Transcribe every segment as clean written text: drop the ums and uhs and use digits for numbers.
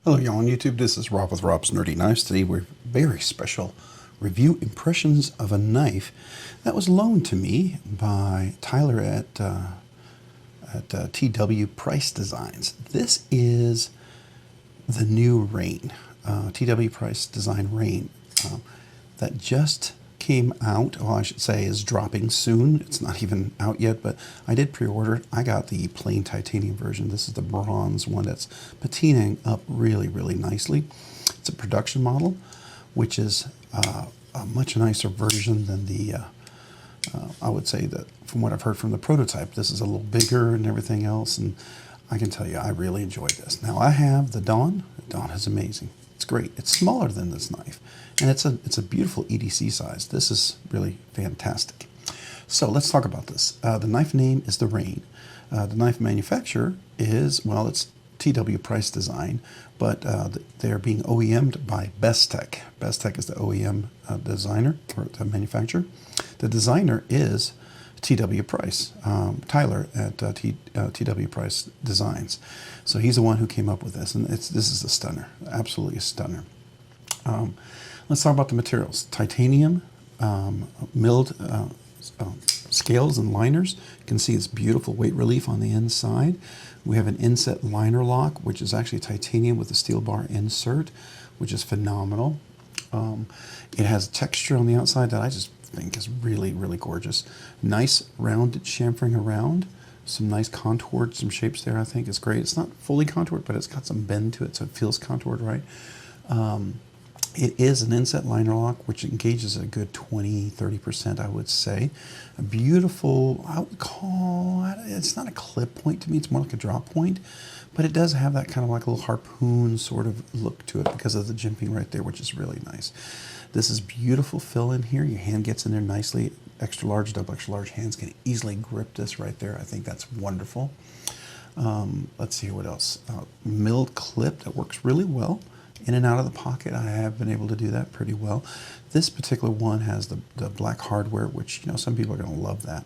Hello y'all on YouTube, this is Rob with Rob's Nerdy Knives. Today we're very special review impressions of a knife that was loaned to me by Tyler at TW Price Designs. This is the new Reyne, TW Price Design Reyne, that just came out, well I should say is dropping soon. It's not even out yet, but I did pre-order it. I got the plain titanium version. This is the bronze one that's patinaing up really, really nicely. It's a production model, which is a much nicer version than the, I would say that from what I've heard from the prototype, this is a little bigger and everything else, and I can tell you I really enjoyed this. Now I have the Dawn. The Dawn is amazing. It's great. It's smaller than this knife, and it's a beautiful EDC size. This is really fantastic. So let's talk about this. The knife name is the Reyne. The knife manufacturer is, well, it's TW Price Design, but they're being OEM'd by Bladestock. Bladestock is the OEM designer or the manufacturer. The designer is TW Price, Tyler at TW Price Designs. So he's the one who came up with this, and this is a stunner, absolutely a stunner. Let's talk about the materials. Titanium, milled scales and liners. You can see it's beautiful weight relief on the inside. We have an inset liner lock, which is actually titanium with a steel bar insert, which is phenomenal. It has texture on the outside that I just think is really, really gorgeous. Nice rounded chamfering around. Some nice contoured, some shapes there I think is great. It's not fully contoured, but it's got some bend to it, so it feels contoured right. It is an inset liner lock, which engages a good 20–30%, I would say. A beautiful, I would call, it's not a clip point to me, it's more like a drop point, but it does have that kind of like a little harpoon sort of look to it because of the jimping right there, which is really nice. This is beautiful fill in here. Your hand gets in there nicely. Extra large, double extra large hands can easily grip this right there. I think that's wonderful. Let's see what else. Milled clip that works really well. In and out of the pocket, I have been able to do that pretty well. This particular one has the black hardware, which, you know, some people are going to love that.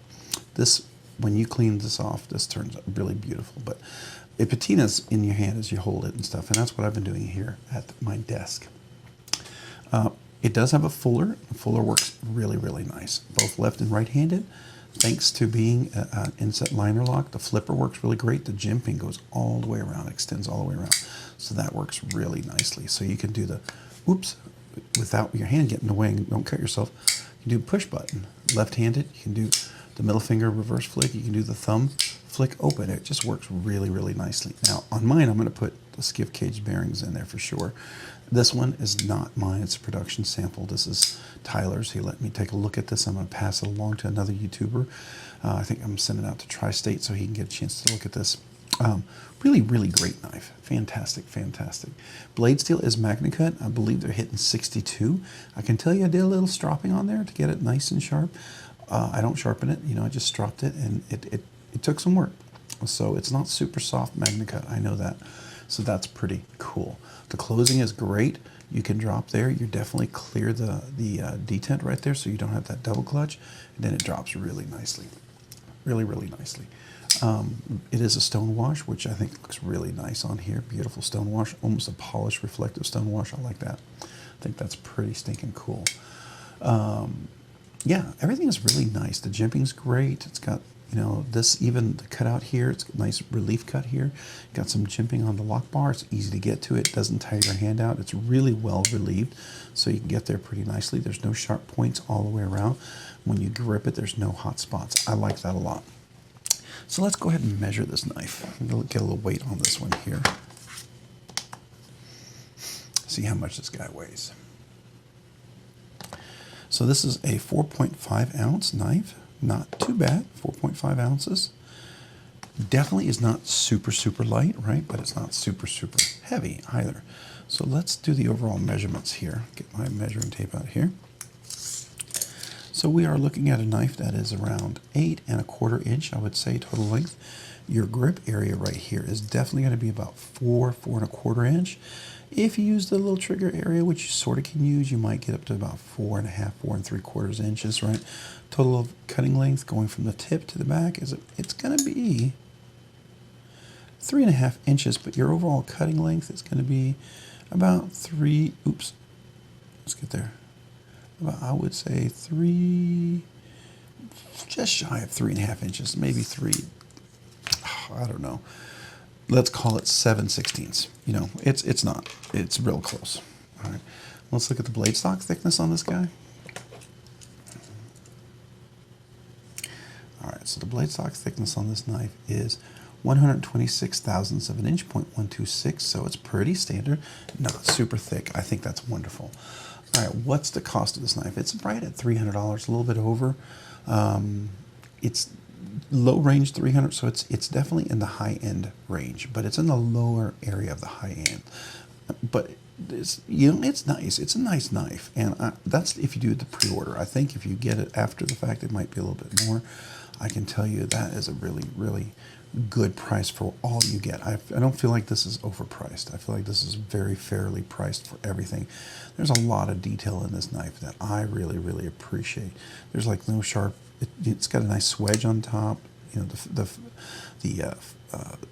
This, when you clean this off, this turns out really beautiful. But it patinas in your hand as you hold it and stuff, and that's what I've been doing here at my desk. It does have a fuller. The fuller works really, really nice, both left and right-handed. Thanks to being an inset liner lock, the flipper works really great. The jimping goes all the way around, extends all the way around. So that works really nicely. So you can do the, oops, without your hand getting in the way and don't cut yourself. You can do push button, left-handed. You can do the middle finger reverse flick. You can do the thumb flick open. It just works really, really nicely. Now on mine, I'm going to put the Skiff cage bearings in there for sure. This one is not mine. It's a production sample. This is Tyler's. He let me take a look at this. I'm going to pass it along to another YouTuber. I think I'm sending it out to Tri-State so he can get a chance to look at this. Really, really great knife. Fantastic, fantastic. Blade steel is Magnacut. I believe they're hitting 62. I can tell you I did a little stropping on there to get it nice and sharp. I don't sharpen it. You know, I just stropped it, and it took some work. So it's not super soft Magnacut. I know that. So that's pretty cool. The closing is great. You can drop there. You definitely clear the detent right there, so you don't have that double clutch. And then it drops really nicely. Really, really nicely. It is a stone wash, which I think looks really nice on here. Beautiful stone wash, almost a polished, reflective stone wash. I like that. I think that's pretty stinking cool. Yeah, everything is really nice. The jimping's great. It's got, you know, this, even the cutout here, it's a nice relief cut here. Got some jimping on the lock bar. It's easy to get to it. Doesn't tire your hand out. It's really well relieved, so you can get there pretty nicely. There's no sharp points all the way around. When you grip it, there's no hot spots. I like that a lot. So let's go ahead and measure this knife. I'm going to get a little weight on this one here. See how much this guy weighs. So this is a 4.5 ounce knife. Not too bad, 4.5 ounces. Definitely is not super, super light, right? But it's not super, super heavy either. So let's do the overall measurements here. Get my measuring tape out here. So we are looking at a knife that is around 8 1/4 inch, I would say, total length. Your grip area right here is definitely going to be about 4 1/4 inch. If you use the little trigger area, which you sort of can use, you might get up to about 4 1/2, 4 3/4 inches, right? Total of cutting length going from the tip to the back is it's going to be 3.5 inches, but your overall cutting length is going to be about let's get there. About, I would say just shy of 3.5 inches, maybe 3. I don't know. Let's call it 7/16. You know, it's not. It's real close. All right. Let's look at the blade stock thickness on this guy. All right. So the blade stock thickness on this knife is 126 thousandths of an inch, 0.126. So it's pretty standard, not super thick. I think that's wonderful. All right. What's the cost of this knife? It's right at $300, a little bit over. It's low range 300, so it's definitely in the high end range, but it's in the lower area of the high end. But it's, you know, it's nice. It's a nice knife, and that's if you do the pre-order. I think if you get it after the fact, it might be a little bit more. I can tell you that is a really, really good price for all you get. I don't feel like this is overpriced. I feel like this is very fairly priced for everything. There's a lot of detail in this knife that I really, really appreciate. There's like no sharp. It's got a nice swedge on top. You know,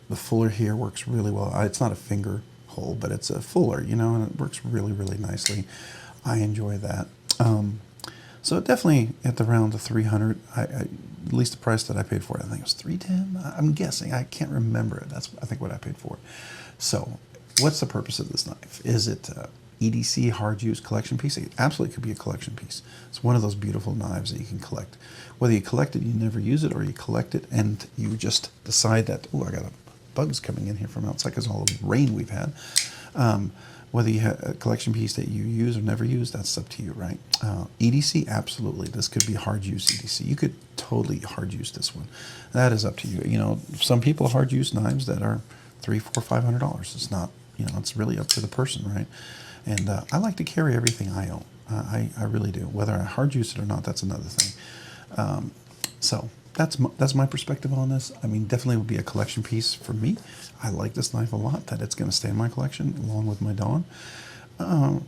the fuller here works really well. It's not a finger hole, but it's a fuller, you know, and it works really, really nicely. I enjoy that. So definitely at around the 300. At least the price that I paid for it, I think it was 310. I'm guessing. I can't remember it. That's I think what I paid for it. So, what's the purpose of this knife? Is it EDC hard use collection piece? It absolutely could be a collection piece. It's one of those beautiful knives that you can collect. Whether you collect it, you never use it, or you collect it and you just decide that, oh, I got bugs coming in here from outside because of all the rain we've had. Whether you have a collection piece that you use or never use, that's up to you, right? EDC, absolutely. This could be hard use EDC. You could totally hard use this one. That is up to you. You know, some people hard use knives that are $300, $400, $500. It's not, you know, it's really up to the person, right? And I like to carry everything I own. I really do. Whether I hard use it or not, that's another thing. So that's my perspective on this. I mean, definitely would be a collection piece for me. I like this knife a lot. That it's going to stay in my collection along with my Dawn.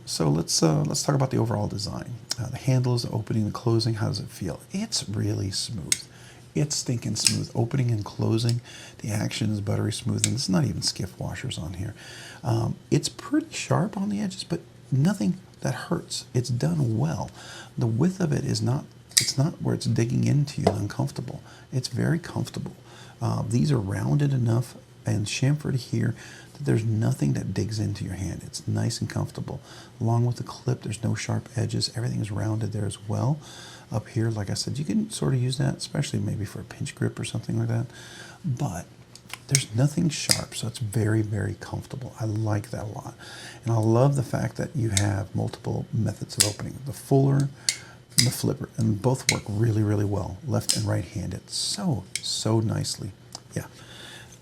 So let's talk about the overall design. The handles, the opening, the closing. How does it feel? It's really smooth. It's stinking smooth. Opening and closing. The action is buttery smooth, and it's not even skiff washers on here. It's pretty sharp on the edges, but nothing that hurts. It's done well. The width of it is not. It's not where it's digging into you and uncomfortable. It's very comfortable. These are rounded enough and chamfered here that there's nothing that digs into your hand. It's nice and comfortable. Along with the clip, there's no sharp edges. Everything is rounded there as well. Up here, like I said, you can sort of use that, especially maybe for a pinch grip or something like that. But there's nothing sharp, so it's very, very comfortable. I like that a lot. And I love the fact that you have multiple methods of opening. The fuller, the flipper, and both work really, really well, left and right-handed, so nicely. Yeah,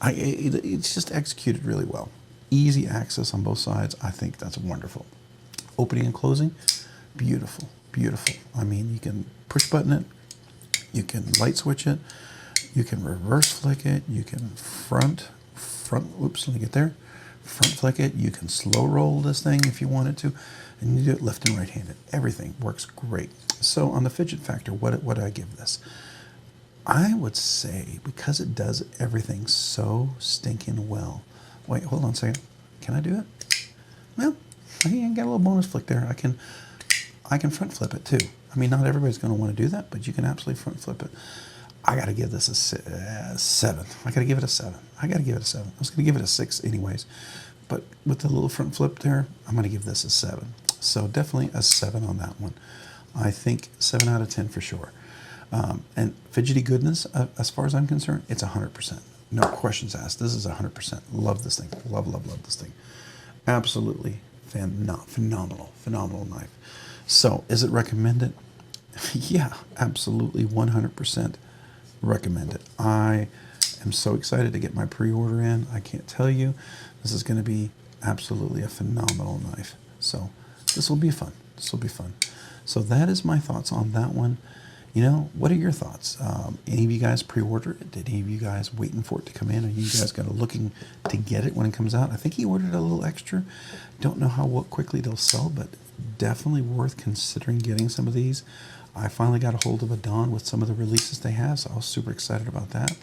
it's just executed really well. Easy access on both sides. I think that's wonderful. Opening and closing, beautiful, beautiful. I mean, you can push button it, you can light switch it, you can reverse flick it, you can front. Oops, let me get there. Front flick it. You can slow roll this thing if you wanted to, and you do it left and right-handed. Everything works great. So on the fidget factor, what do I give this? I would say, because it does everything so stinking well. Wait, hold on a second. Can I do it? Well, I got a little bonus flick there. I can front flip it too. I mean, not everybody's going to want to do that, but you can absolutely front flip it. I got to give this a 7. I got to give it a 7. I got to give it a 7. I was going to give it a 6 anyways, but with the little front flip there, I'm going to give this a 7. So definitely a 7 on that one. I think 7 out of 10 for sure. And fidgety goodness, as far as I'm concerned, it's 100%. No questions asked. This is 100%. Love this thing. Love this thing. Absolutely phenomenal knife. So is it recommended? Yeah, absolutely 100% recommend it. I am so excited to get my pre-order in. I can't tell you. This is going to be absolutely a phenomenal knife. So this will be fun. So that is my thoughts on that one. You know, what are your thoughts? Any of you guys pre-order it? Did any of you guys waiting for it to come in? Are you guys kind of looking to get it when it comes out? I think he ordered a little extra. Don't know how quickly they'll sell, but definitely worth considering getting some of these. I finally got a hold of a Dawn with some of the releases they have, so I was super excited about that.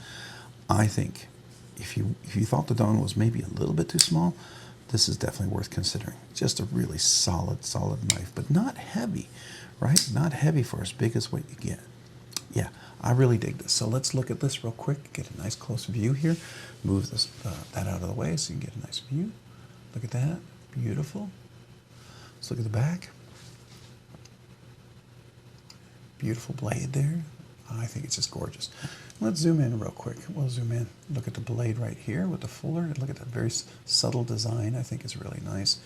I think if you thought the dongle was maybe a little bit too small, this is definitely worth considering. Just a really solid knife, but not heavy, right? Not heavy for as big as what you get. Yeah, I really dig this. So let's look at this real quick, get a nice close view here. Move this that out of the way so you can get a nice view. Look at that, beautiful. Let's look at the back. Beautiful blade there. I think it's just gorgeous. Let's zoom in real quick. We'll zoom in. Look at the blade right here with the fuller. Look at that very subtle design. I think it's really nice.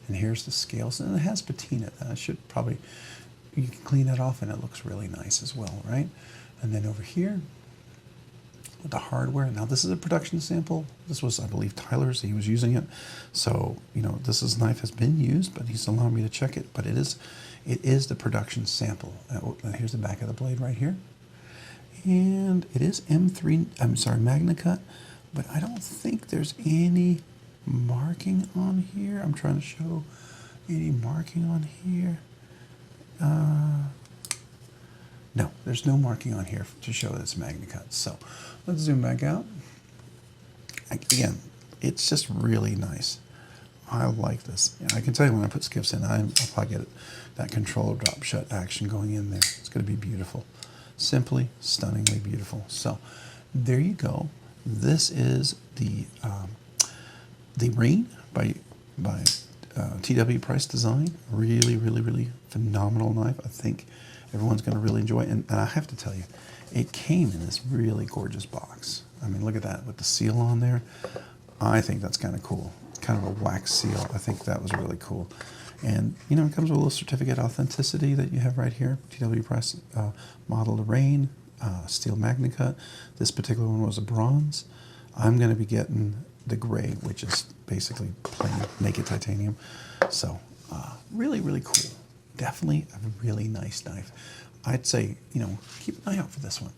And here's the scales. And it has patina. That should probably, you can clean that off and it looks really nice as well, right? And then over here with the hardware. Now this is a production sample. This was, I believe, Tyler's. He was using it. So, you know, this knife has been used, but he's allowing me to check it. But it is the production sample. And here's the back of the blade right here. And it is Magnacut, but I don't think there's any marking on here. I'm trying to show any marking on here. No, there's no marking on here to show that it's Magnacut. So let's zoom back out. Again, it's just really nice. I like this. I can tell you when I put Skiffs in, I'll probably get that controller drop shut action going in there. It's going to be beautiful. Simply, stunningly beautiful. So there you go. This is the Reyne by TW Price Design. Really phenomenal knife. I think everyone's going to really enjoy it. And I have to tell you, it came in this really gorgeous box. I mean, look at that with the seal on there. I think that's kind of cool. Kind of a wax seal. I think that was really cool. And, you know, it comes with a little certificate of authenticity that you have right here. TW Price model Reyne, steel Magnacut. This particular one was a bronze. I'm going to be getting the gray, which is basically plain naked titanium. So, really cool. Definitely a really nice knife. I'd say, you know, keep an eye out for this one.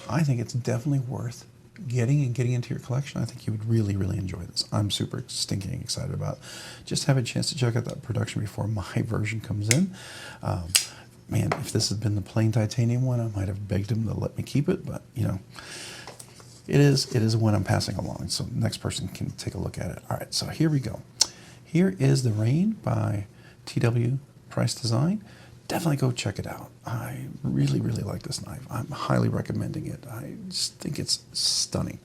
I think it's definitely worth getting into your collection. I think you would really enjoy this. I'm super stinking excited about it. Just have a chance to check out that production before my version comes in. Man, if this had been the plain titanium one, I might have begged him to let me keep it, but you know, it is one I'm passing along, so the next person can take a look at it. All right, so here we go. Here is the Reyne by TW Price Design. Definitely go check it out. I really like this knife. I'm highly recommending it. I just think it's stunning.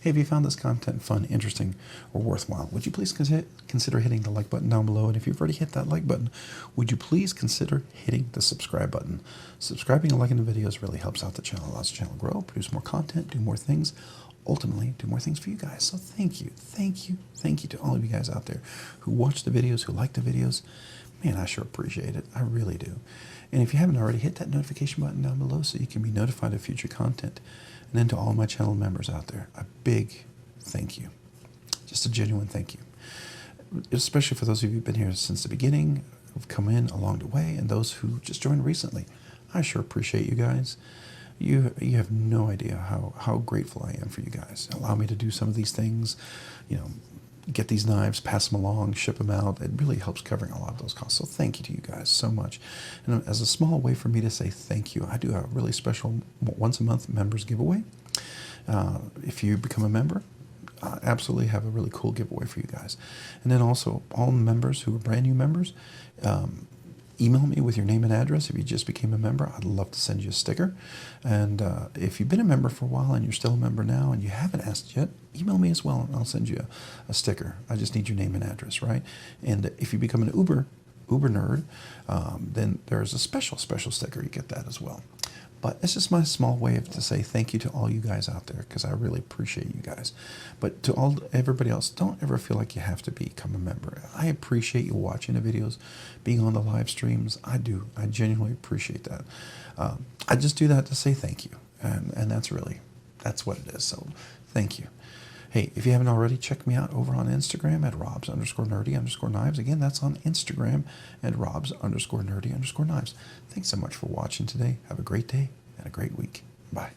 Hey, if you found this content fun, interesting, or worthwhile, would you please consider hitting the like button down below? And if you've already hit that like button, would you please consider hitting the subscribe button? Subscribing and liking the videos really helps out the channel, allows the channel grow, produce more content, do more things, ultimately do more things for you guys. So thank you to all of you guys out there who watch the videos, who like the videos. Man, I sure appreciate it. I really do. And if you haven't already, hit that notification button down below so you can be notified of future content. And then to all my channel members out there, a big thank you. Just a genuine thank you. Especially for those of you who've been here since the beginning, who've come in along the way, and those who just joined recently. I sure appreciate you guys. You have no idea how grateful I am for you guys. Allow me to do some of these things, you know, get these knives, pass them along, ship them out. It really helps covering a lot of those costs. So thank you to you guys so much. And as a small way for me to say thank you, I do a really special once a month members giveaway. If you become a member, I absolutely have a really cool giveaway for you guys. And then also all members who are brand new members, email me with your name and address. If you just became a member, I'd love to send you a sticker. And if you've been a member for a while and you're still a member now and you haven't asked yet, email me as well and I'll send you a sticker. I just need your name and address, right? And if you become an Uber nerd, then there's a special sticker. You get that as well. But it's just my small way to say thank you to all you guys out there, because I really appreciate you guys. But to everybody else, don't ever feel like you have to become a member. I appreciate you watching the videos, being on the live streams. I do. I genuinely appreciate that. I just do that to say thank you. And that's what it is. So thank you. Hey, if you haven't already, check me out over on Instagram at robs_nerdy_knives. Again, that's on Instagram at robs_nerdy_knives. Thanks so much for watching today. Have a great day and a great week. Bye.